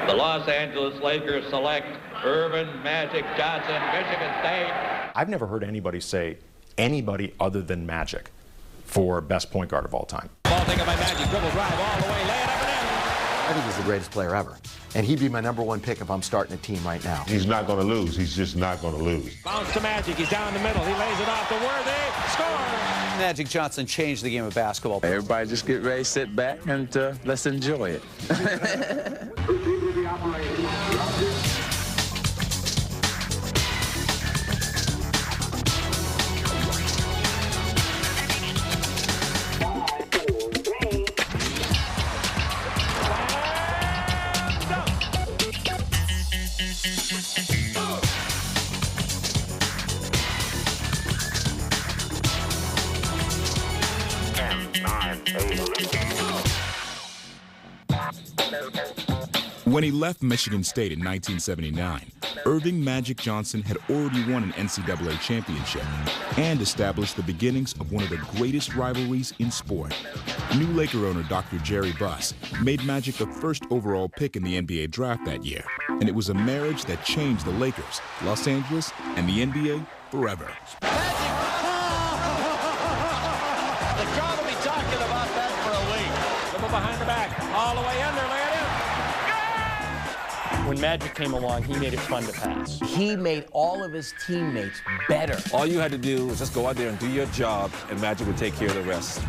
The Los Angeles Lakers select Earvin Magic Johnson, Michigan State. I've never heard anybody say anybody other than Magic for best point guard of all time. Ball taken by Magic, dribble drive all the way, lay it up and in. I think he's the greatest player ever. And he'd be my #1 pick if I'm starting a team right now. He's not going to lose. He's just not going to lose. Bounce to Magic. He's down the middle. He lays it off to Worthy. Score! Magic Johnson changed the game of basketball. Everybody just get ready, sit back, and let's enjoy it. When he left Michigan State in 1979, Earvin Magic Johnson had already won an NCAA championship and established the beginnings of one of the greatest rivalries in sport. New Laker owner Dr. Jerry Buss made Magic the first overall pick in the NBA draft that year, and it was a marriage that changed the Lakers, Los Angeles, and the NBA forever. The crowd will be talking about that for a week. Dribble behind the back, all the way under, lay it in. When Magic came along, he made it fun to pass. He made all of his teammates better. All you had to do was just go out there and do your job, and Magic would take care of the rest.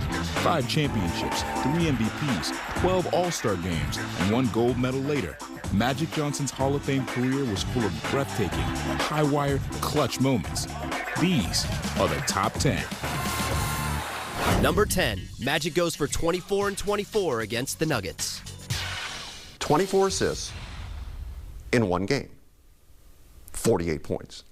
5 championships, 3 MVPs, 12 All-Star games, and 1 gold medal later, Magic Johnson's Hall of Fame career was full of breathtaking, high-wire, clutch moments. These are the top 10. Number 10, Magic goes for 24 and 24 against the Nuggets. 24 assists in 1 game, 48 points.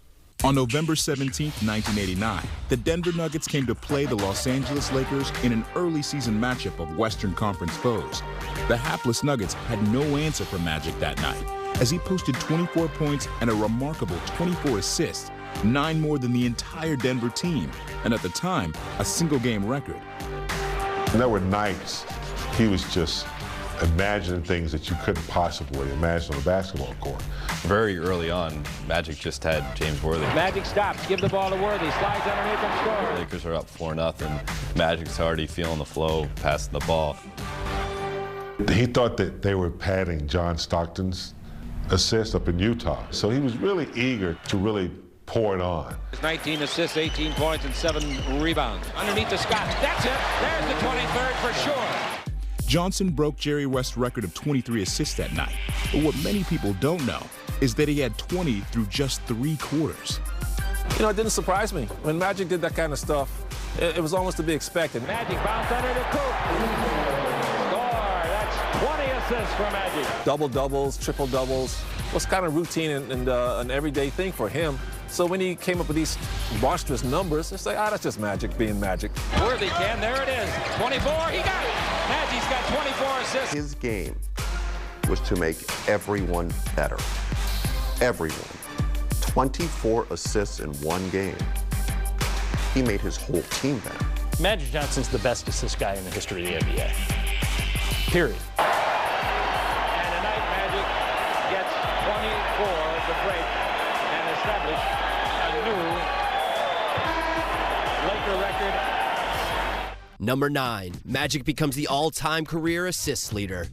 On November 17, 1989, the Denver Nuggets came to play the Los Angeles Lakers in an early season matchup of Western Conference foes. The hapless Nuggets had no answer for Magic that night, as he posted 24 points and a remarkable 24 assists, 9 more than the entire Denver team, and at the time, a single-game record. And there were nights he was just imagining things that you couldn't possibly imagine on a basketball court. Very early on, Magic just had James Worthy. Magic stops, give the ball to Worthy, slides underneath and scores. The Lakers are up 4-0. Magic's already feeling the flow, passing the ball. He thought that they were padding John Stockton's assist up in Utah. So he was really eager to really pour it on. 19 assists, 18 points, and 7 rebounds. Underneath the Scott. That's it. There's the 23rd for sure. Johnson broke Jerry West's record of 23 assists that night. But what many people don't know is that he had 20 through just 3 quarters. You know, it didn't surprise me. When Magic did that kind of stuff, it was almost to be expected. Magic bounced under the coop. Score. That's 20 assists for Magic. Double-doubles, triple-doubles was kind of routine and an everyday thing for him. So when he came up with these monstrous numbers, it's like, that's just Magic being Magic. Worthy can, there it is. 24, he got it. Magic's got 24 assists. His game was to make everyone better. Everyone. 24 assists in 1 game. He made his whole team better. Magic Johnson's the best assist guy in the history of the NBA. Period. And tonight, Magic gets 24 to break and establish a new Laker record. Number 9, Magic becomes the all-time career assists leader.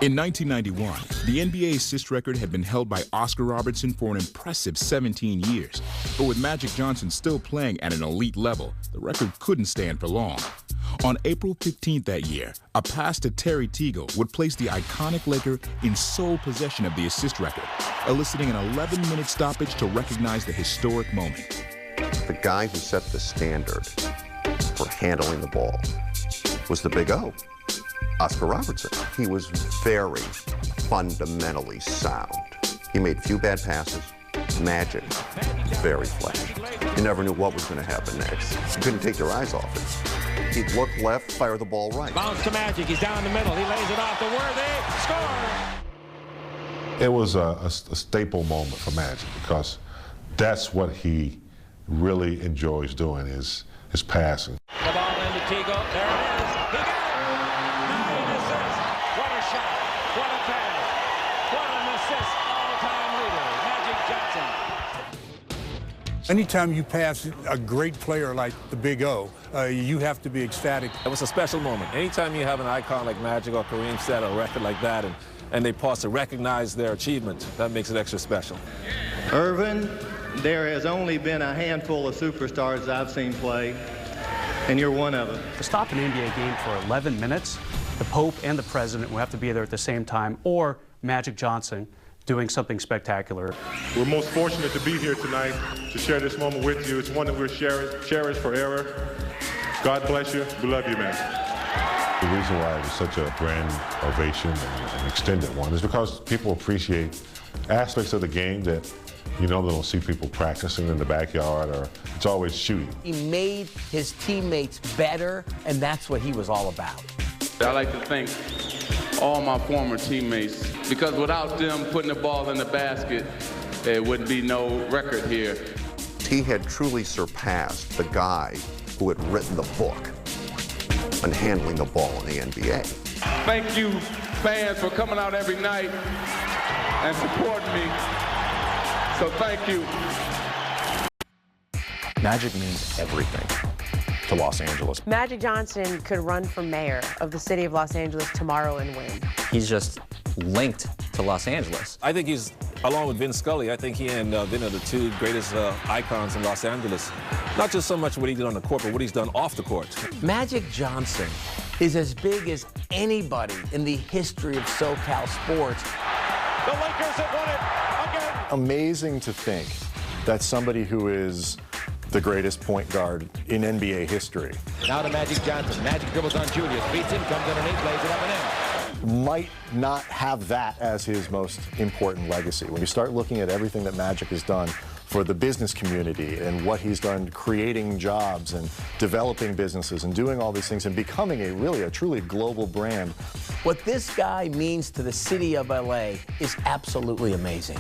In 1991, the NBA assist record had been held by Oscar Robertson for an impressive 17 years. But with Magic Johnson still playing at an elite level, the record couldn't stand for long. On April 15th that year, a pass to Terry Teagle would place the iconic Laker in sole possession of the assist record, eliciting an 11-minute stoppage to recognize the historic moment. The guy who set the standard for handling the ball was the Big O, Oscar Robertson. He was very fundamentally sound. He made few bad passes. Magic, very flashy. You never knew what was going to happen next. You couldn't take your eyes off it. He'd look left, fire the ball right. Bounce to Magic. He's down the middle. He lays it off to Worthy. Score! It was a staple moment for Magic because that's what he really enjoys doing is passing. The ball into Teagle. There it is. He got it. 9 assists. What a shot. What a pass. What a assists, all-time leader, Magic Johnson. Anytime you pass a great player like the Big O, you have to be ecstatic. It was a special moment. Anytime you have an icon like Magic or Kareem set a record like that and they pause to recognize their achievement, that makes it extra special. Irvin, there has only been a handful of superstars I've seen play, and you're one of them. To stop an NBA game for 11 minutes, the Pope and the President will have to be there at the same time, or Magic Johnson doing something spectacular. We're most fortunate to be here tonight to share this moment with you. It's one that we'll cherish forever. God bless you. We love you, man. The reason why it was such a grand ovation and an extended one is because people appreciate aspects of the game that they don't see people practicing in the backyard, or it's always shooting. He made his teammates better, and that's what he was all about. I'd like to thank all my former teammates, because without them putting the ball in the basket, there wouldn't be no record here. He had truly surpassed the guy who had written the book on handling the ball in the NBA. Thank you, fans, for coming out every night and supporting me. So thank you. Magic means everything to Los Angeles. Magic Johnson could run for mayor of the city of Los Angeles tomorrow and win. He's just linked to Los Angeles. I think he's, along with Vin Scully, I think he and Vin are the two greatest icons in Los Angeles. Not just so much what he did on the court, but what he's done off the court. Magic Johnson is as big as anybody in the history of SoCal sports. The Lakers have won it again. Amazing to think that somebody who is the greatest point guard in NBA history. Now to Magic Johnson. Magic dribbles on Julius, beats him, comes underneath, lays it up and in. Might not have that as his most important legacy. When you start looking at everything that Magic has done for the business community and what he's done creating jobs and developing businesses and doing all these things and becoming a truly global brand. What this guy means to the city of LA is absolutely amazing.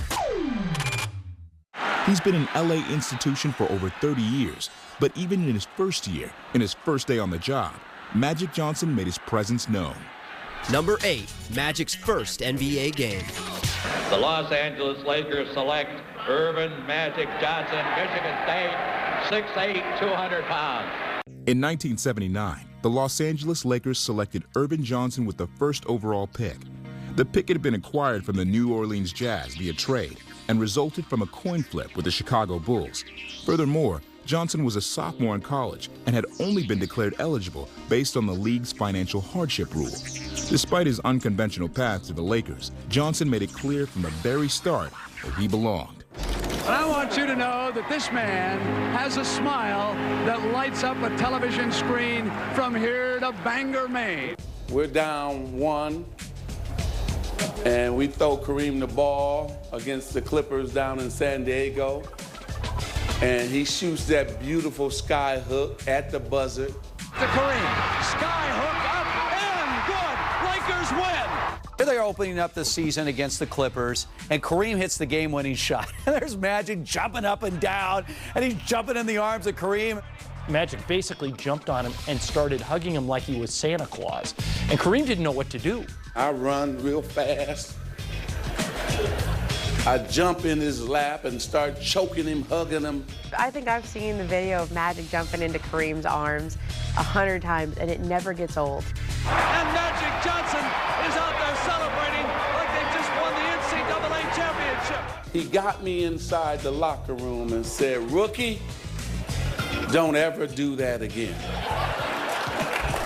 He's been an LA institution for over 30 years, but even in his first year, in his first day on the job, Magic Johnson made his presence known. Number 8, Magic's first NBA game. The Los Angeles Lakers select Irvin Magic Johnson, Michigan State, 6'8", 200 pounds. In 1979, the Los Angeles Lakers selected Irvin Johnson with the first overall pick. The pick had been acquired from the New Orleans Jazz via trade and resulted from a coin flip with the Chicago Bulls. Furthermore, Johnson was a sophomore in college and had only been declared eligible based on the league's financial hardship rule. Despite his unconventional path to the Lakers, Johnson made it clear from the very start where he belonged. And I want you to know that this man has a smile that lights up a television screen from here to Bangor, Maine. We're down 1, and we throw Kareem the ball against the Clippers down in San Diego. And he shoots that beautiful sky hook at the buzzer. To Kareem, sky hook up and good. Lakers win. Here they are opening up the season against the Clippers, and Kareem hits the game-winning shot. There's Magic jumping up and down, and he's jumping in the arms of Kareem. Magic basically jumped on him and started hugging him like he was Santa Claus. And Kareem didn't know what to do. I run real fast. I jump in his lap and start choking him, hugging him. I think I've seen the video of Magic jumping into Kareem's arms 100 times, and it never gets old. And Magic Johnson is out there celebrating like they just won the NCAA championship. He got me inside the locker room and said, "Rookie, don't ever do that again."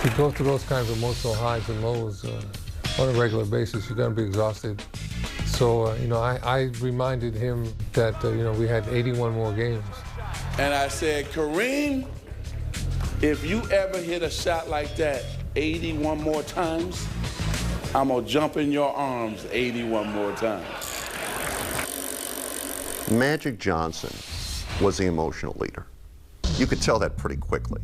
You go through those kinds of emotional highs and lows on a regular basis. You're going to be exhausted. So, I reminded him that, we had 81 more games. And I said, "Kareem, if you ever hit a shot like that 81 more times, I'm going to jump in your arms 81 more times." Magic Johnson was the emotional leader. You could tell that pretty quickly.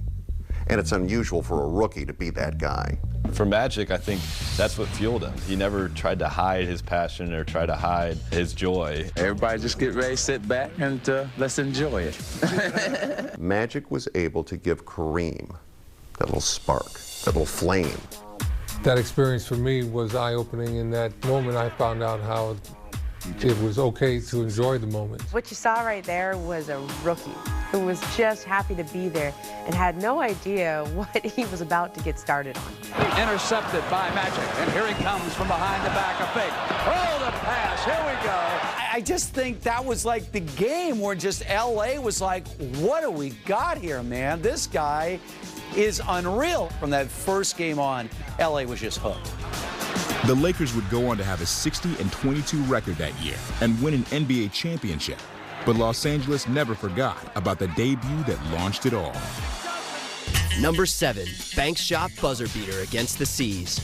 And it's unusual for a rookie to be that guy. For Magic, I think that's what fueled him. He never tried to hide his passion or try to hide his joy. Everybody just get ready, sit back, and let's enjoy it. Magic was able to give Kareem that little spark, that little flame. That experience for me was eye-opening. In that moment, I found out how It was okay to enjoy the moment. What you saw right there was a rookie who was just happy to be there and had no idea what he was about to get started on. Intercepted by Magic, and here he comes from behind the back, a fake. Oh, the pass, here we go. I just think that was like the game where just LA was like, what do we got here, man? This guy is unreal. From that first game on, LA was just hooked. The Lakers would go on to have a 60-22 record that year and win an NBA championship. But Los Angeles never forgot about the debut that launched it all. Number 7, bank shot buzzer beater against the C's.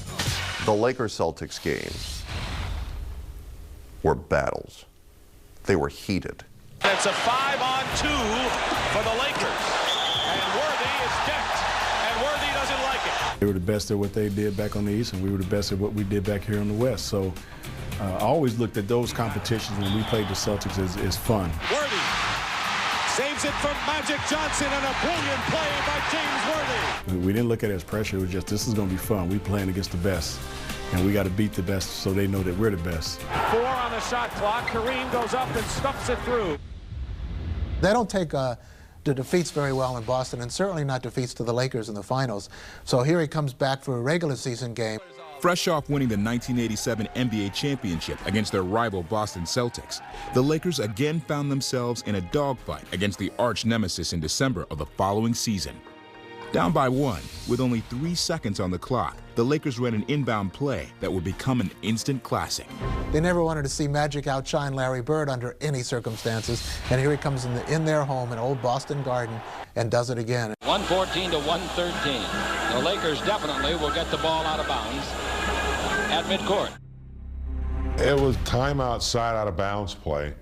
The Lakers-Celtics games were battles. They were heated. It's a 5-on-2 for the Lakers. And Worthy is decked, and Worthy doesn't like it. They were the best at what they did back on the East, and we were the best at what we did back here on the West. So I always looked at those competitions when we played the Celtics as fun. Worthy saves it from Magic Johnson, and a brilliant play by James Worthy. We didn't look at it as pressure. It was just, this is going to be fun. We're playing against the best, and we got to beat the best so they know that we're the best. 4 on the shot clock. Kareem goes up and stuffs it through. They don't take the defeats very well in Boston, and certainly not defeats to the Lakers in the finals. So here he comes back for a regular season game. Fresh off winning the 1987 NBA championship against their rival Boston Celtics, the Lakers again found themselves in a dogfight against the arch nemesis in December of the following season. Down by 1, with only 3 seconds on the clock, the Lakers ran an inbound play that would become an instant classic. They never wanted to see Magic outshine Larry Bird under any circumstances, and here he comes in their home in Old Boston Garden and does it again. 114 to 113. The Lakers definitely will get the ball out of bounds at midcourt. It was timeout side out of bounds play.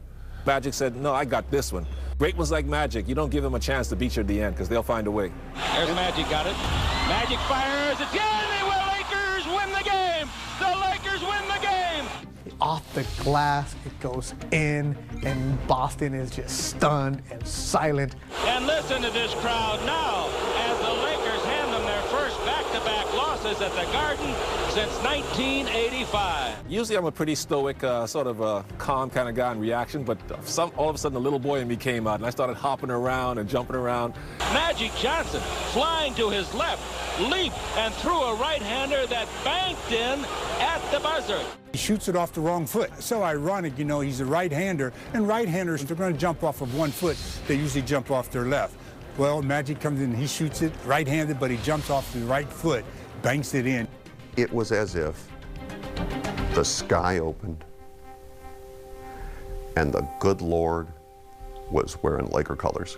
Magic said, no, I got this one. Great ones like Magic, you don't give them a chance to beat you at the end because they'll find a way. There's Magic, got it. Magic fires. It's the Lakers win the game. The Lakers win the game. Off the glass, it goes in, and Boston is just stunned and silent. And listen to this crowd now as the Lakers hand them their first back-to-back losses at the Garden since 1985. Usually I'm a pretty stoic, sort of a calm kind of guy in reaction, but all of a sudden the little boy in me came out, and I started hopping around and jumping around. Magic Johnson flying to his left, leaped and threw a right-hander that banked in at the buzzer. He shoots it off the wrong foot. So ironic, you know, he's a right-hander, and right-handers, they're going to jump off of one foot. They usually jump off their left. Well, Magic comes in, he shoots it right-handed, but he jumps off the right foot, banks it in. It was as if the sky opened and the good Lord was wearing Laker colors.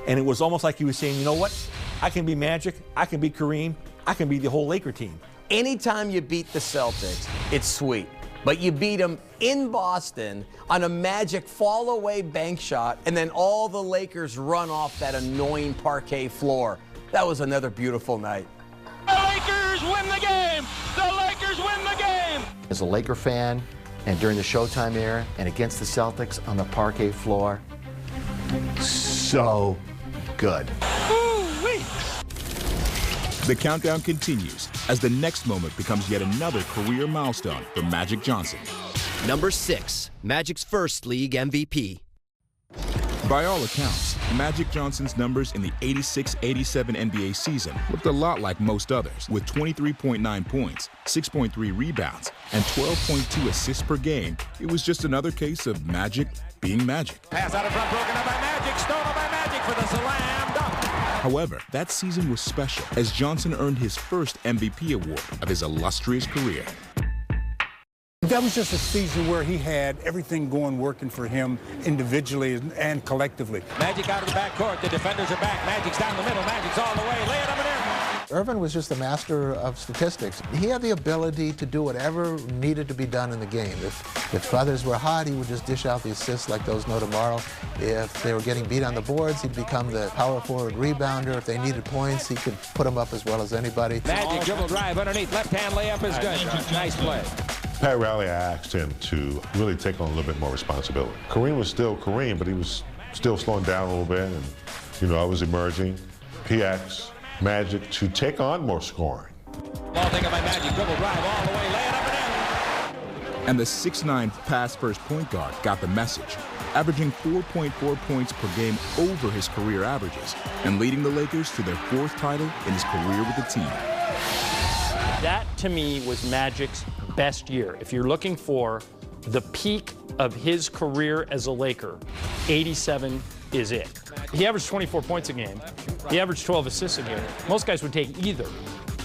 And it was almost like he was saying, you know what? I can be Magic, I can be Kareem, I can be the whole Laker team. Anytime you beat the Celtics, it's sweet. But you beat them in Boston on a Magic fall-away bank shot, and then all the Lakers run off that annoying parquet floor. That was another beautiful night. The Lakers win the game! The Lakers win the game! As a Laker fan, and during the Showtime era, and against the Celtics on the parquet floor, so good. Ooh-wee. The countdown continues as the next moment becomes yet another career milestone for Magic Johnson. Number 6, Magic's first league MVP. By all accounts, Magic Johnson's numbers in the 86-87 NBA season looked a lot like most others, with 23.9 points, 6.3 rebounds, and 12.2 assists per game. It was just another case of Magic being Magic. Pass out in front, broken up by Magic, stolen by Magic for the slam dunk. However, that season was special as Johnson earned his first MVP award of his illustrious career. That was just a season where he had everything working for him individually and collectively. Magic out of the backcourt. The defenders are back. Magic's down the middle. Magic's all the way. Lay it up and in. Irvin was just a master of statistics. He had the ability to do whatever needed to be done in the game. If others were hot, he would just dish out the assists like those no tomorrow. If they were getting beat on the boards, he'd become the power forward rebounder. If they needed points, he could put them up as well as anybody. Magic dribble drive underneath. Left-hand layup is good. Nice play. Pat Riley asked him to really take on a little bit more responsibility. Kareem was still Kareem, but he was still slowing down a little bit, and, you know, I was emerging. He asked Magic to take on more scoring. Ball taken by Magic, dribble drive all the way, lay it up and in. And the 6'9" pass-first point guard got the message, averaging 4.4 points per game over his career averages and leading the Lakers to their 4th title in his career with the team. That, to me, was Magic's best year. If you're looking for the peak of his career as a Laker, 87 is it. He averaged 24 points a game. He averaged 12 assists a game. Most guys would take either.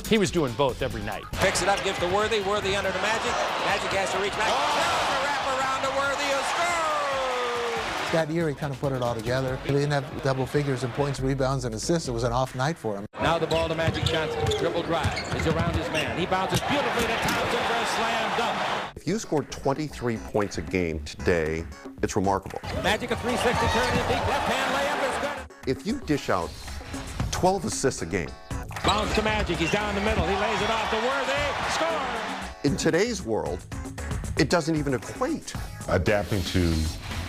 He was doing both every night. Picks it up, gives to Worthy. Worthy under to Magic. Magic has to reach back. Oh! Wrap around to Worthy. A score! That year, he kind of put it all together. He didn't have double figures in points, rebounds, and assists. It was an off night for him. Now the ball to Magic Johnson. Dribble drive. He's around his man. He bounces beautifully to Townsend for a slam dunk. If you scored 23 points a game today, it's remarkable. Magic a 360 turn in deep. Left-hand layup is good. If you dish out 12 assists a game, bounce to Magic. He's down the middle. He lays it off to Worthy. Score! in today's world, it doesn't even equate. Adapting to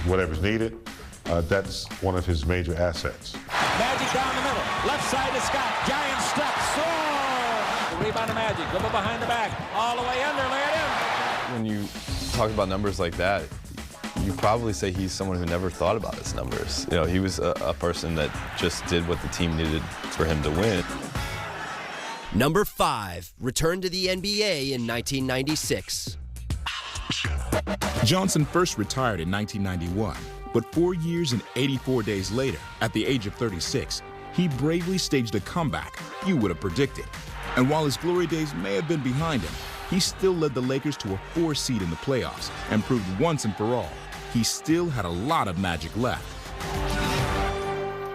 whatever's needed, that's one of his major assets. Magic down the middle. Left side to Scott. Giant step. Score! The rebound to Magic. Dribble behind the back. All the way under. Lay it in. When you talk about numbers like that, you probably say he's someone who never thought about his numbers. You know, he was a person that just did what the team needed for him to win. Number 5, returned to the NBA in 1996. Johnson first retired in 1991, but 4 years and 84 days later, at the age of 36, he bravely staged a comeback you would have predicted. And while his glory days may have been behind him, he still led the Lakers to a 4 seed in the playoffs and proved once and for all he still had a lot of magic left.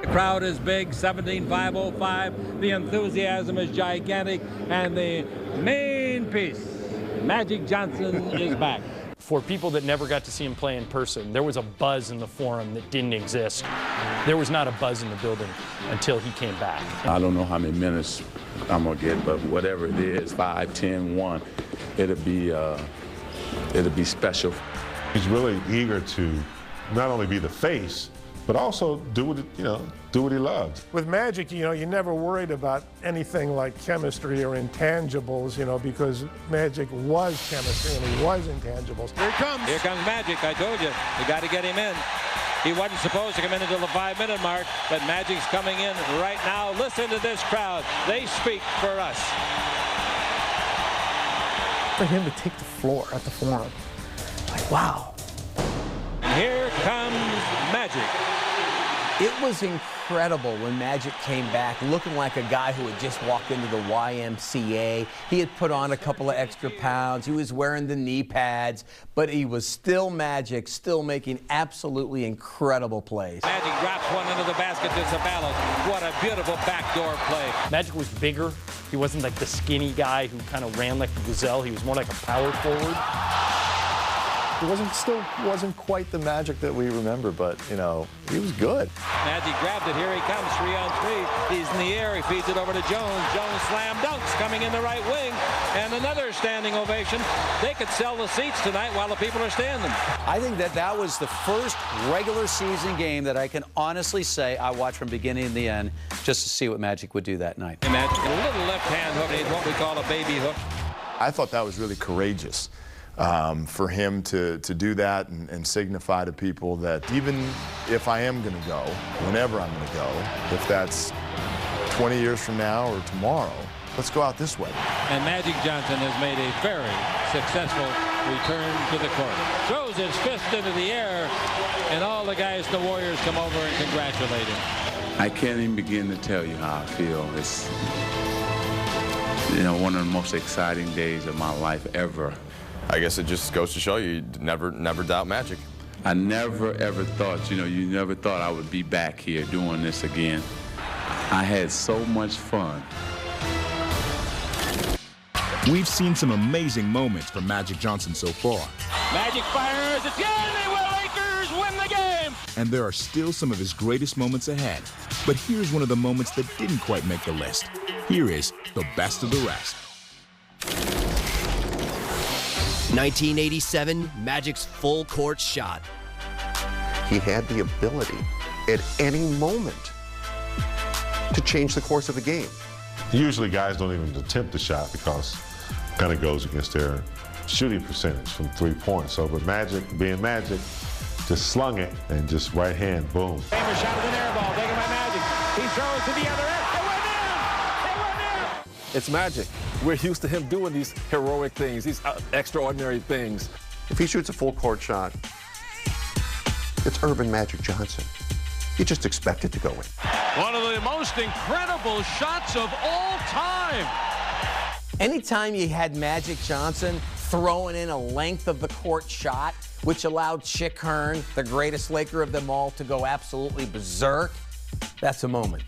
The crowd is big, 17,505. The enthusiasm is gigantic, and the main piece, Magic Johnson, is back. For people that never got to see him play in person, there was a buzz in the Forum that didn't exist. There was not a buzz in the building until he came back. I don't know how many minutes I'm gonna get, but whatever it is, 5, 10, 1, it'll be special. He's really eager to not only be the face, but also do what he loves. With Magic, you never worried about anything like chemistry or intangibles, because Magic was chemistry and he was intangibles. Here comes Magic. I told you, you got to get him in. He wasn't supposed to come in until the 5-minute mark, but Magic's coming in right now. Listen to this crowd. They speak for us. For him to take the floor at the Forum, like, wow. Here comes Magic. It was incredible when Magic came back looking like a guy who had just walked into the YMCA. He had put on a couple of extra pounds. He was wearing the knee pads, but he was still Magic, still making absolutely incredible plays. Magic drops one into the basket to Sabalos. What a beautiful backdoor play. Magic was bigger. He wasn't like the skinny guy who kind of ran like a gazelle. He was more like a power forward. It still wasn't quite the Magic that we remember, but, he was good. Magic grabbed it. Here he comes, 3-on-3. He's in the air. He feeds it over to Jones. Jones slam dunks coming in the right wing. And another standing ovation. They could sell the seats tonight while the people are standing. I think that was the first regular season game that I can honestly say I watched from beginning to the end just to see what Magic would do that night. Magic, a little left-hand hook, what we call a baby hook. I thought that was really courageous. For him to do that and signify to people that even if I am going to go, whenever I'm going to go, if that's 20 years from now or tomorrow, let's go out this way. And Magic Johnson has made a very successful return to the court. Throws his fist into the air, and all the guys, the Warriors, come over and congratulate him. I can't even begin to tell you how I feel. It's, one of the most exciting days of my life ever. I guess it just goes to show you never doubt Magic. I never, ever thought, you never thought I would be back here doing this again. I had so much fun. We've seen some amazing moments from Magic Johnson so far. Magic fires. It's the Lakers win the game. And there are still some of his greatest moments ahead. But here's one of the moments that didn't quite make the list. Here is the best of the rest. 1987, Magic's full court shot. He had the ability at any moment to change the course of the game. Usually guys don't even attempt the shot because it kind of goes against their shooting percentage from 3-point. So, but Magic, being Magic, just slung it and just right hand, boom. Kramer shot with an air ball, taken by Magic. He throws to the other end. It went in! It went in! It's Magic. We're used to him doing these heroic things, these extraordinary things. If he shoots a full court shot, it's Urban Magic Johnson. You just expect it to go in. One of the most incredible shots of all time. Anytime you had Magic Johnson throwing in a length of the court shot, which allowed Chick Hearn, the greatest Laker of them all, to go absolutely berserk, that's a moment.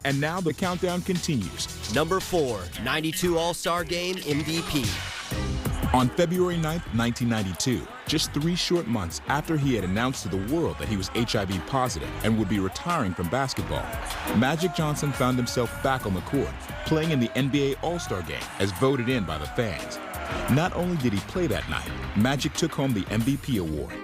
And now the countdown continues. Number 4, 92 All-Star Game MVP. On February 9th, 1992, just 3 short months after he had announced to the world that he was HIV positive and would be retiring from basketball, Magic Johnson found himself back on the court, playing in the NBA All-Star Game as voted in by the fans. Not only did he play that night, Magic took home the MVP award.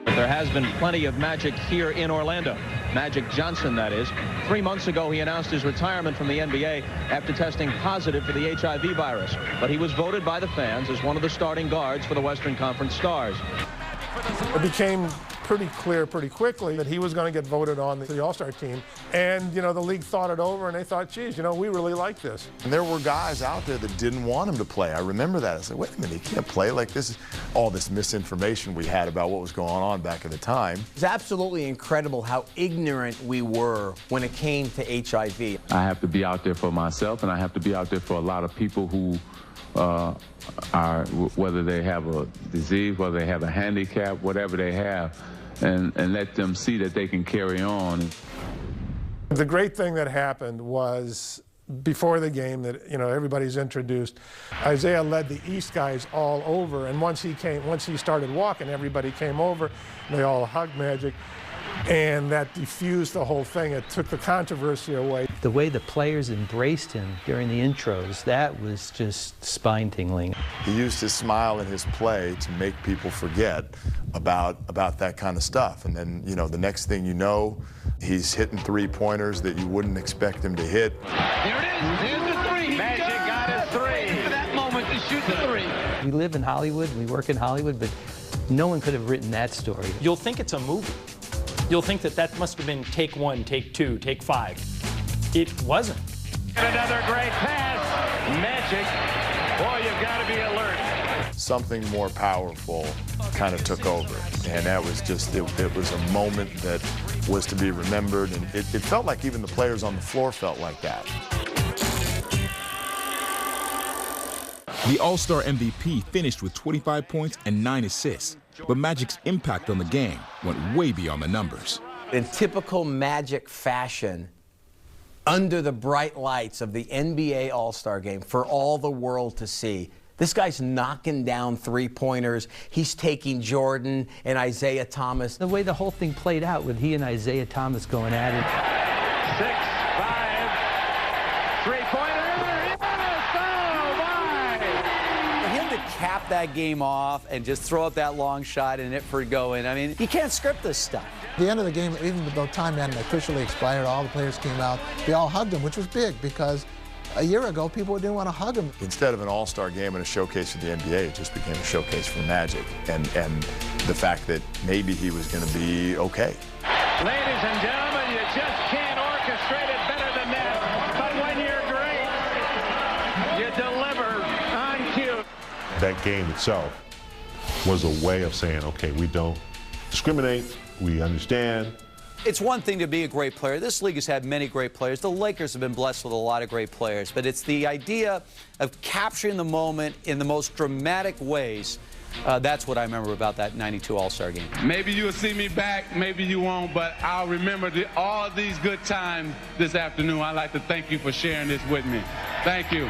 There has been plenty of Magic here in Orlando. Magic Johnson, that is. 3 months ago, he announced his retirement from the NBA after testing positive for the HIV virus. But he was voted by the fans as one of the starting guards for the Western Conference Stars. It became pretty clear pretty quickly that he was going to get voted on the All-Star team. And, you know, the league thought it over and they thought, geez, you know, we really like this. And there were guys out there that didn't want him to play. I remember that. I said, wait a minute, he can't play like this. Is all this misinformation we had about what was going on back at the time. It's absolutely incredible how ignorant we were when it came to HIV. I have to be out there for myself, and I have to be out there for a lot of people who are, whether they have a disease, whether they have a handicap, whatever they have, and let them see that they can carry on. The great thing that happened was before the game that, you know, everybody's introduced, Isaiah led the East guys all over, and once he started walking, everybody came over, and they all hugged Magic, and that diffused the whole thing. It took the controversy away. The way the players embraced him during the intros, that was just spine-tingling. He used his smile and his play to make people forget about that kind of stuff. And then, you know, the next thing you know, he's hitting 3-pointers that you wouldn't expect him to hit. There it is. There's the 3. Magic got his 3. Wait for that moment to shoot the 3. We live in Hollywood, we work in Hollywood, but no one could have written that story. You'll think it's a movie. You'll think that that must have been take 1, take 2, take 5. It wasn't. Another great pass. Magic. Boy, you've got to be alert. Something more powerful kind of took over. And that was just, it was a moment that was to be remembered. And it felt like even the players on the floor felt like that. The All-Star MVP finished with 25 points and 9 assists, but Magic's impact on the game went way beyond the numbers. In typical Magic fashion, under the bright lights of the NBA All-Star Game for all the world to see, this guy's knocking down 3-pointers. He's taking Jordan and Isaiah Thomas. The way the whole thing played out with he and Isaiah Thomas going at it. 6, 5, 3-pointer. Cap that game off and just throw up that long shot and it for going. I mean, you can't script this stuff. At the end of the game, even though time hadn't officially expired, all the players came out. They all hugged him, which was big because a year ago, people didn't want to hug him. Instead of an all-star game and a showcase for the NBA, it just became a showcase for Magic and the fact that maybe he was going to be okay. Ladies and gentlemen, you just can't orchestrate it better than that. But when you're great, you deliver on cue. That game itself was a way of saying, okay, we don't discriminate, we understand. It's one thing to be a great player. This league has had many great players. The Lakers have been blessed with a lot of great players, but it's the idea of capturing the moment in the most dramatic ways. That's what I remember about that 92 All-Star game. Maybe you'll see me back, maybe you won't, but I'll remember all these good times this afternoon. I'd like to thank you for sharing this with me. Thank you.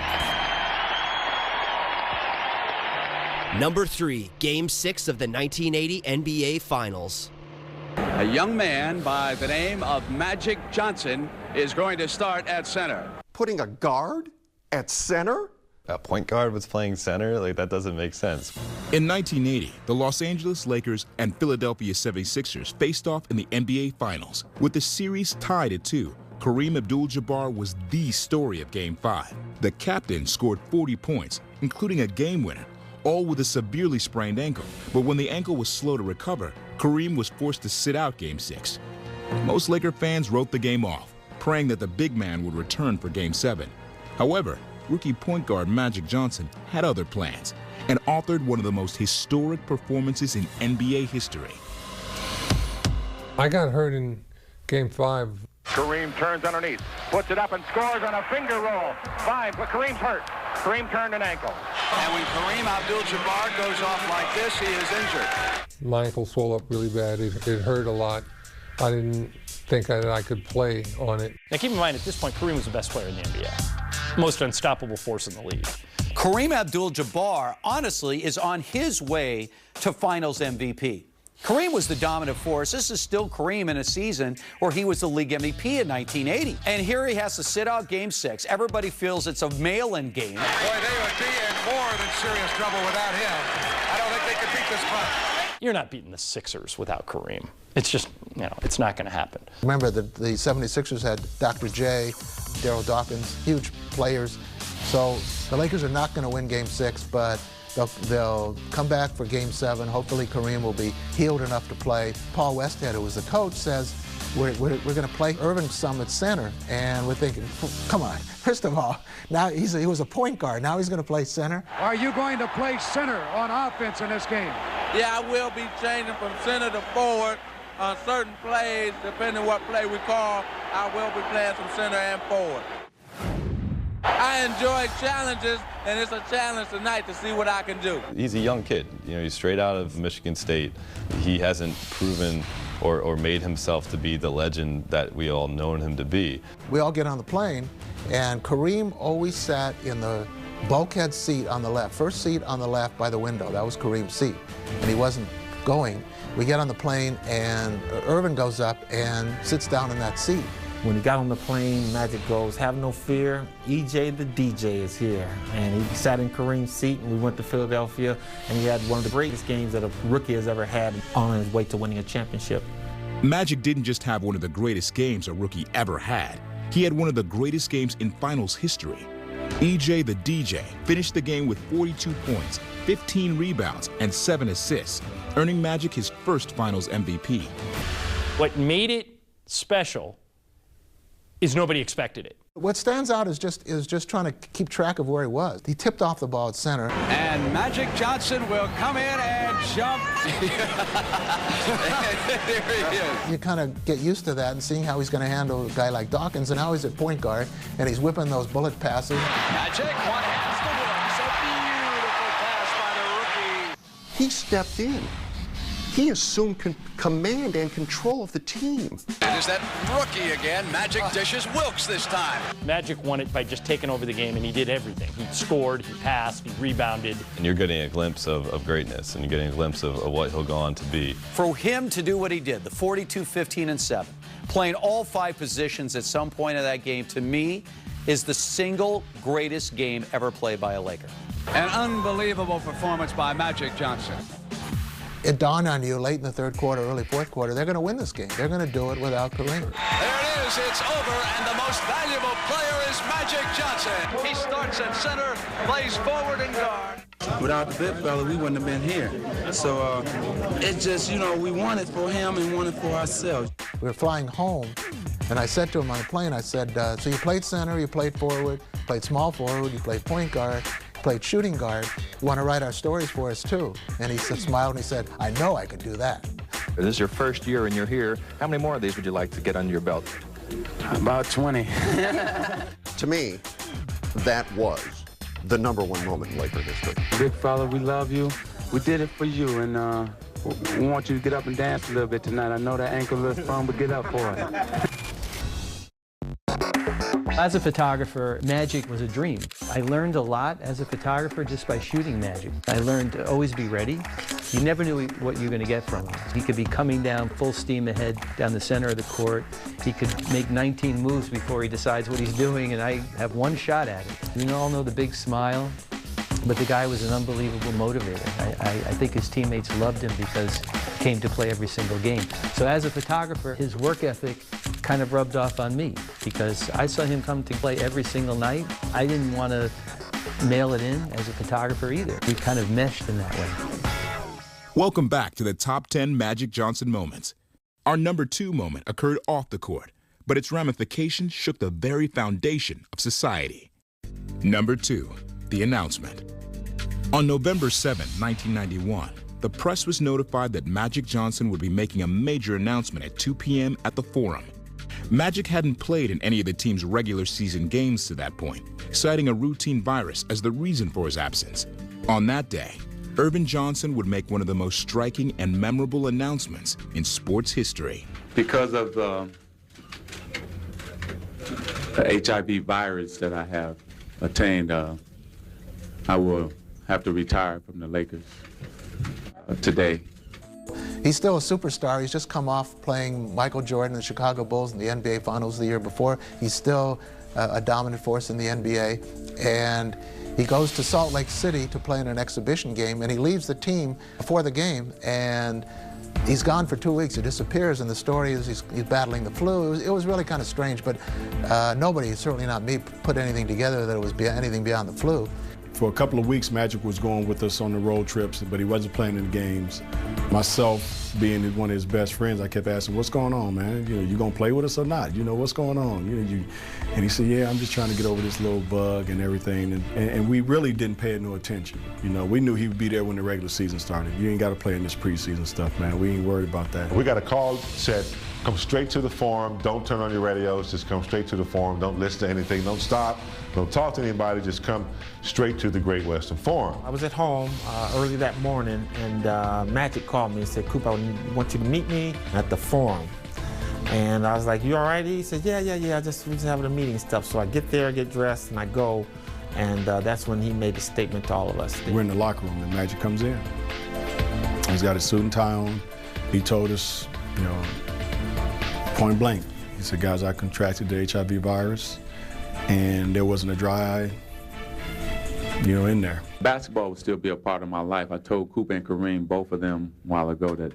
Number 3, Game 6 of the 1980 NBA Finals. A young man by the name of Magic Johnson is going to start at center. Putting a guard at center? A point guard was playing center? Like, that doesn't make sense. In 1980, the Los Angeles Lakers and Philadelphia 76ers faced off in the NBA Finals, with the series tied at 2. Kareem Abdul-Jabbar was the story of Game 5. The captain scored 40 points, including a game winner, all with a severely sprained ankle. But when the ankle was slow to recover, Kareem was forced to sit out Game 6. Most Laker fans wrote the game off, praying that the big man would return for Game 7. However, rookie point guard Magic Johnson had other plans and authored one of the most historic performances in NBA history. I got hurt in Game 5. Kareem turns underneath, puts it up and scores on a finger roll. Fine, but Kareem's hurt. Kareem turned an ankle. And when Kareem Abdul-Jabbar goes off like this, he is injured. My ankle swelled up really bad. It hurt a lot. I didn't think that I could play on it. Now keep in mind, at this point, Kareem was the best player in the NBA. Most unstoppable force in the league. Kareem Abdul-Jabbar, honestly, is on his way to Finals MVP. Kareem was the dominant force. This is still Kareem in a season where he was the league MVP in 1980. And here he has to sit out Game 6. Everybody feels it's a mail-in game. Boy, they would be in more than serious trouble without him. I don't think they could beat this club. You're not beating the Sixers without Kareem. It's just, you know, it's not going to happen. Remember, the 76ers had Dr. J, Daryl Dawkins, huge players. So the Lakers are not going to win Game 6, but they'll come back for Game 7. Hopefully Kareem will be healed enough to play. Paul Westhead, who was the coach, says we're going to play Irving some at center. And we're thinking, come on. First of all, now he was a point guard. Now he's going to play center. Are you going to play center on offense in this game? Yeah, I will be changing from center to forward on certain plays. Depending what play we call, I will be playing some center and forward. I enjoy challenges, and it's a challenge tonight to see what I can do. He's a young kid. You know, he's straight out of Michigan State. He hasn't proven or made himself to be the legend that we all known him to be. We all get on the plane, and Kareem always sat in the bulkhead seat on the left, first seat on the left by the window. That was Kareem's seat, and he wasn't going. We get on the plane, and Irvin goes up and sits down in that seat. When he got on the plane, Magic goes, "Have no fear, EJ the DJ is here." And he sat in Kareem's seat, and we went to Philadelphia, and he had one of the greatest games that a rookie has ever had on his way to winning a championship. Magic didn't just have one of the greatest games a rookie ever had. He had one of the greatest games in finals history. EJ the DJ finished the game with 42 points, 15 rebounds, and 7 assists, earning Magic his first finals MVP. What made it special is nobody expected it. What stands out is just trying to keep track of where he was. He tipped off the ball at center. And Magic Johnson will come in and jump. There he is. You kind of get used to that and seeing how he's going to handle a guy like Dawkins, and now he's at point guard, and he's whipping those bullet passes. Magic, one has to work. So beautiful pass by the rookie. He stepped in. He assumed command and control of the team. It is that rookie again. Magic dishes Wilkes this time. Magic won it by just taking over the game, and he did everything. He scored, he passed, he rebounded. And you're getting a glimpse of greatness, and you're getting a glimpse of what he'll go on to be. For him to do what he did, the 42, 15, and 7, playing all 5 positions at some point of that game, to me, is the single greatest game ever played by a Laker. An unbelievable performance by Magic Johnson. It dawned on you late in the third quarter, early fourth quarter, they're going to win this game. They're going to do it without Kareem. There it is, it's over, and the most valuable player is Magic Johnson. He starts at center, plays forward and guard. Without the big fella, we wouldn't have been here. So it's just, you know, we won it for him and won it for ourselves. We were flying home, and I said to him on the plane, I said, so you played center, you played forward, played small forward, you played point guard, played shooting guard. You want to write our stories for us, too? And he smiled and he said, I know I could do that. This is your first year and you're here. How many more of these would you like to get under your belt? About 20. To me, that was the #1 moment in Laker history. Big fella, we love you. We did it for you, and we want you to get up and dance a little bit tonight. I know that ankle looks strong, but get up for us. As a photographer, Magic was a dream. I learned a lot as a photographer just by shooting Magic. I learned to always be ready. You never knew what you were going to get from him. He could be coming down full steam ahead down the center of the court. He could make 19 moves before he decides what he's doing, and I have one shot at it. We all know the big smile, but the guy was an unbelievable motivator. I think his teammates loved him because he came to play every single game. So as a photographer, his work ethic kind of rubbed off on me because I saw him come to play every single night. I didn't want to mail it in as a photographer either. We kind of meshed in that way. Welcome back to the top 10 Magic Johnson moments. Our number 2 moment occurred off the court, but its ramifications shook the very foundation of society. Number 2, the announcement. On November 7, 1991, the press was notified that Magic Johnson would be making a major announcement at 2 p.m. at the Forum. Magic hadn't played in any of the team's regular season games to that point, citing a routine virus as the reason for his absence. On that day, Earvin Johnson would make one of the most striking and memorable announcements in sports history. Because of the HIV virus that I have attained, I will have to retire from the Lakers today. He's still a superstar. He's just come off playing Michael Jordan and the Chicago Bulls in the NBA Finals the year before. He's still a dominant force in the NBA. And he goes to Salt Lake City to play in an exhibition game, and he leaves the team before the game, and he's gone for 2 weeks. He disappears, and the story is he's battling the flu. It was really kind of strange, but nobody, certainly not me, put anything together that it was anything beyond the flu. For a couple of weeks, Magic was going with us on the road trips, but he wasn't playing in the games. Myself, being one of his best friends, I kept asking, "What's going on, man? You gonna play with us or not? What's going on?" And he said, "Yeah, I'm just trying to get over this little bug and everything." And we really didn't pay it no attention. We knew he would be there when the regular season started. You ain't got to play in this preseason stuff, man. We ain't worried about that. We got a call, said, come straight to the Forum. Don't turn on your radios. Just come straight to the Forum. Don't listen to anything. Don't stop. Don't talk to anybody. Just come straight to the Great Western Forum. I was at home early that morning, and Magic called me and said, "Coop, I want you to meet me at the Forum." And I was like, "You all right?" He said, Yeah, we're just having a meeting and stuff. So I get there, get dressed, and I go. And that's when he made a statement to all of us. We're in the locker room, and Magic comes in. He's got his suit and tie on. He told us, point blank. He said, "Guys, I contracted the HIV virus, and there wasn't a dry eye, in there." Basketball will still be a part of my life. I told Coop and Kareem, both of them, a while ago, that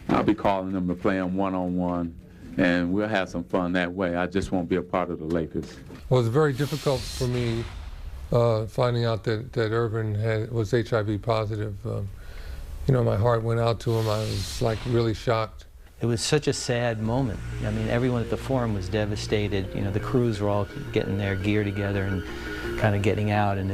I'll be calling them to play them one-on-one, and we'll have some fun that way. I just won't be a part of the Lakers. Well, it was very difficult for me finding out that Earvin was HIV positive. My heart went out to him. I was really shocked. It was such a sad moment. I mean, everyone at the Forum was devastated. The crews were all getting their gear together and kind of getting out, and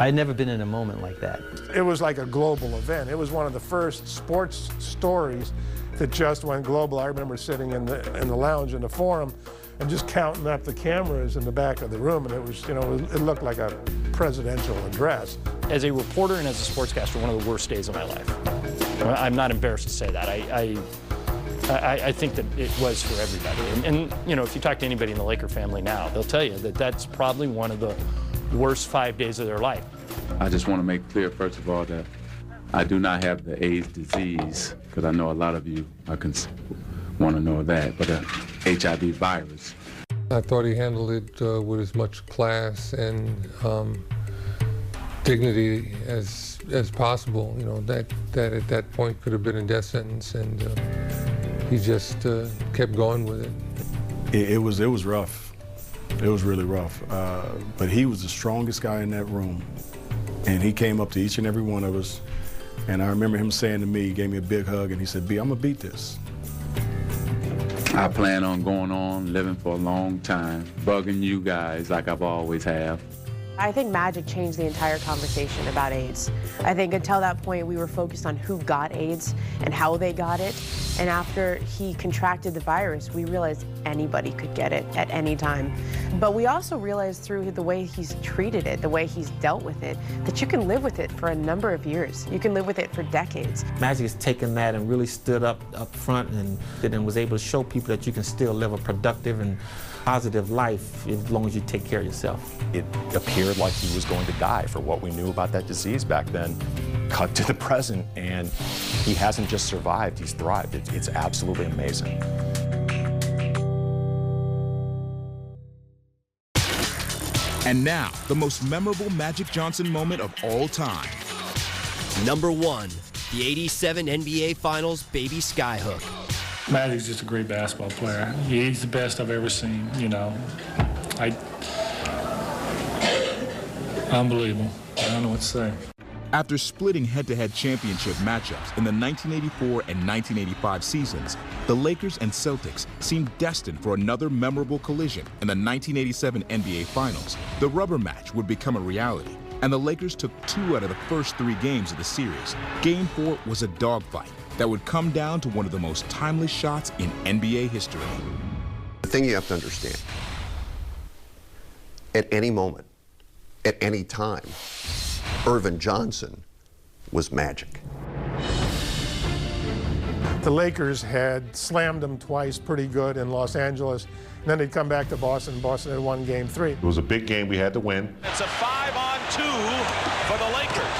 I'd never been in a moment like that. It was like a global event. It was one of the first sports stories that just went global. I remember sitting in the lounge in the Forum and just counting up the cameras in the back of the room, and it was, it looked like a presidential address. As a reporter and as a sportscaster, one of the worst days of my life. I'm not embarrassed to say that. I think that it was for everybody. And if you talk to anybody in the Laker family now, they'll tell you that that's probably one of the worst 5 days of their life. I just want to make clear, first of all, that I do not have the AIDS disease, because I know a lot of you want to know that, but the HIV virus. I thought he handled it with as much class and dignity as possible. That at that point could have been a death sentence, and he just kept going with it. It was rough. It was really rough. But he was the strongest guy in that room, and he came up to each and every one of us. And I remember him saying to me, he gave me a big hug, and he said, "B, I'm gonna beat this." I plan on going on, living for a long time, bugging you guys like I've always have. I think Magic changed the entire conversation about AIDS. I think until that point, we were focused on who got AIDS and how they got it. And after he contracted the virus, we realized anybody could get it at any time. But we also realized through the way he's treated it, the way he's dealt with it, that you can live with it for a number of years. You can live with it for decades. Magic has taken that and really stood up front and was able to show people that you can still live a productive and positive life as long as you take care of yourself. It appeared like he was going to die for what we knew about that disease back then. Cut to the present, and he hasn't just survived, he's thrived. It's absolutely amazing. And now, the most memorable Magic Johnson moment of all time. Number 1, the '87 NBA Finals baby skyhook. Magic's just a great basketball player. He's the best I've ever seen, you know. Unbelievable. I don't know what to say. After splitting head-to-head championship matchups in the 1984 and 1985 seasons, the Lakers and Celtics seemed destined for another memorable collision in the 1987 NBA Finals. The rubber match would become a reality, and the Lakers took 2 out of the first 3 games of the series. Game 4 was a dogfight that would come down to one of the most timeless shots in NBA history. The thing you have to understand, at any moment, at any time, Earvin Johnson was Magic. The Lakers had slammed them twice pretty good in Los Angeles. And then they'd come back to Boston. Boston had won Game 3. It was a big game we had to win. It's a 5-on-2 for the Lakers.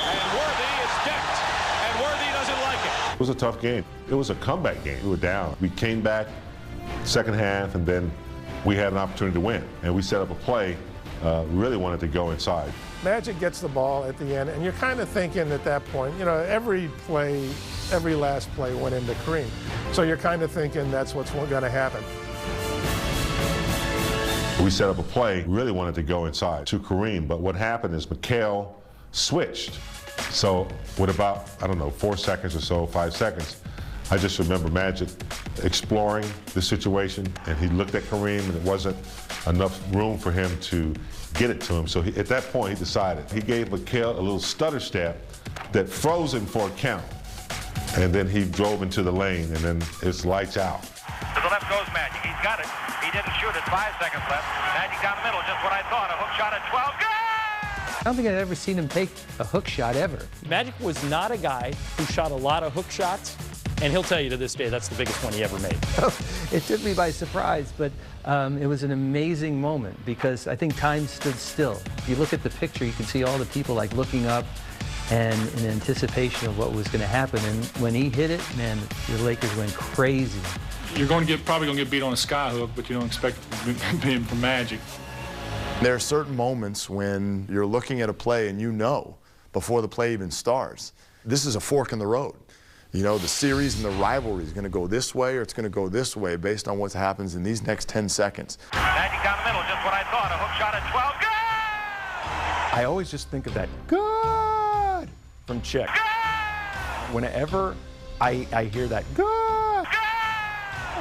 And Worthy is decked. And Worthy doesn't like it. It was a tough game. It was a comeback game. We were down. We came back second half, and then we had an opportunity to win. And we set up a play. We really wanted to go inside. Magic gets the ball at the end, and you're kind of thinking at that point, you know, every last play went into Kareem. So you're kind of thinking that's what's going to happen. We set up a play, really wanted to go inside to Kareem, but what happened is McHale switched. So with about, I don't know, 4 seconds or so, 5 seconds, I just remember Magic exploring the situation, and he looked at Kareem, and it wasn't enough room for him to get it to him. So at that point, he decided. He gave McHale a little stutter step that froze him for a count. And then he drove into the lane, and then it's lights out. To the left goes Magic. He's got it. He didn't shoot it. 5 seconds left. Magic down the middle, just what I thought. A hook shot at 12. Good! I don't think I've ever seen him take a hook shot ever. Magic was not a guy who shot a lot of hook shots, and he'll tell you to this day that's the biggest one he ever made. It took me by surprise, but it was an amazing moment because I think time stood still. If you look at the picture, you can see all the people like looking up and in anticipation of what was going to happen. And when he hit it, man, the Lakers went crazy. You're probably going to get beat on a skyhook, but you don't expect being from Magic. There are certain moments when you're looking at a play and you know before the play even starts, this is a fork in the road. You know, the series and the rivalry is going to go this way or it's going to go this way based on what happens in these next 10 seconds. Magic down the middle, just what I thought. A hook shot at 12. Good! I always just think of that good from Chick. Whenever I hear that good,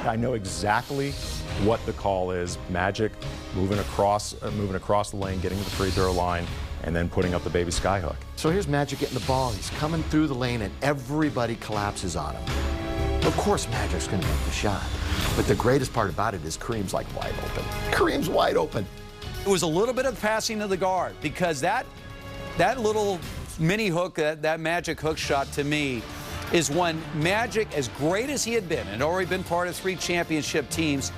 I know exactly what the call is. Magic moving across the lane, getting to the free throw line, and then putting up the baby skyhook. So here's Magic getting the ball. He's coming through the lane, and everybody collapses on him. Of course, Magic's going to make the shot. But the greatest part about it is Kareem's like wide open. Kareem's wide open. It was a little bit of passing to the guard because that little mini hook, that Magic hook shot to me is when Magic, as great as he had been and already been part of 3 championship teams,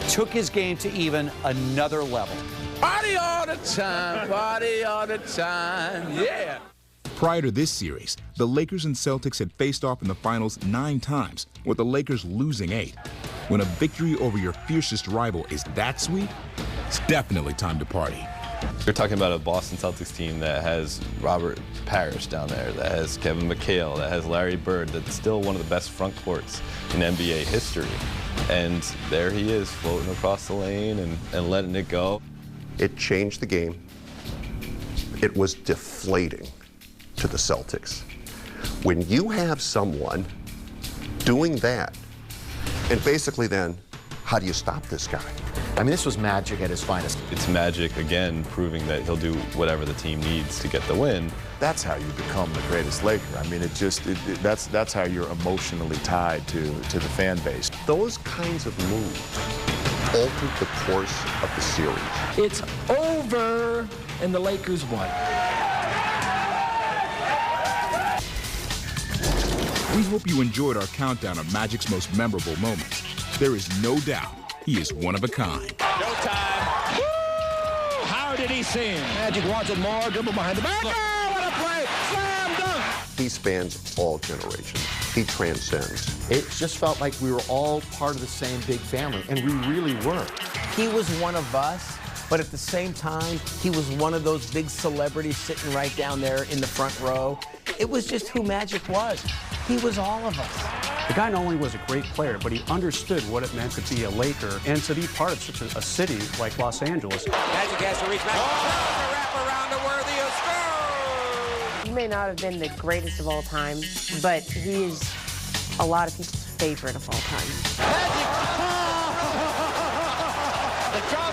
took his game to even another level. Party all the time, yeah. Prior to this series, the Lakers and Celtics had faced off in the finals 9 times, with the Lakers losing 8. When a victory over your fiercest rival is that sweet, it's definitely time to party. You're talking about a Boston Celtics team that has Robert Parrish down there, that has Kevin McHale, that has Larry Bird, that's still one of the best front courts in NBA history. And there he is, floating across the lane and letting it go. It changed the game. It was deflating to the Celtics. When you have someone doing that, and basically then, how do you stop this guy? I mean, this was Magic at his finest. It's Magic, again, proving that he'll do whatever the team needs to get the win. That's how you become the greatest Laker. I mean, that's how you're emotionally tied to the fan base. Those kinds of moves altered the course of the series. It's over, and the Lakers won. We hope you enjoyed our countdown of Magic's most memorable moments. There is no doubt he is one of a kind. Showtime. Woo! How did he see him? Magic wants it more. Dribble behind the back. Oh, what a play! Slam dunk! He spans all generations. He transcends. It just felt like we were all part of the same big family, and we really were. He was one of us, but at the same time, he was one of those big celebrities sitting right down there in the front row. It was just who Magic was. He was all of us. The guy not only was a great player, but he understood what it meant to be a Laker and to be part of such a city like Los Angeles. Magic has to reach back. The wrap around to worthy of score. He may not have been the greatest of all time, but he is a lot of people's favorite of all time. Magic! The crowd